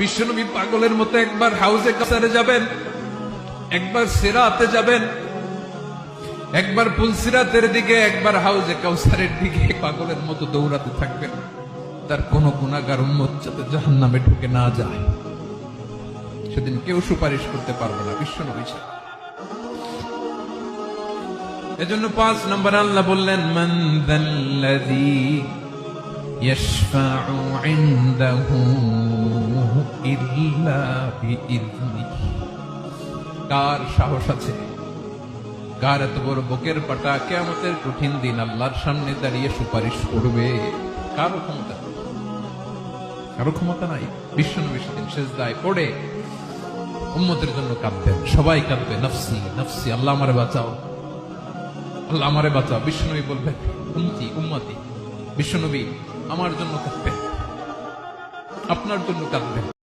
বিশ্বনবী পাগলের মতো একবার হাউজে কাসারে যাবেন, একবার সিরাতে যাবেন, একবার পুলসিরাতের দিকে, একবার হাউজে কাউসারের দিকে পাগলের মতো দৌড়াতে থাকবেন। তার কোন গুনাহগার উম্মত যাতে জাহান্নামে ঢুকে না যায়, সেদিন কেউ সুপারিশ করতে পারবে না বিশ্বনবী ছাড়া। এজন্য 5 নম্বর আল্লাহ বললেন, মান যাল্লাযী ইয়াশফাউ ইনদাহু ইল্লা বিইযনিহি। কার সাহস আছে, কার এত বড় বুকের পাটা কিয়ামতের কঠিন দিন আল্লাহর সামনে দাঁড়িয়ে সুপারিশ করবে? কারো ক্ষমতা, কারো ক্ষমতা নাই। বিশ্বনবী সেদিন সিজদায় পড়ে উম্মতের জন্য কাঁদবেন, সবাই কাঁদবে, নফসি নফসি, আল্লাহ আমারে বাঁচাও, আল্লাহ আমারে বাঁচাও। বিশ্বনবী বলবেন, উম্মতি উম্মতি। বিশ্বনবী আমার জন্য কাঁদবেন, আপনার জন্য কাঁদবেন।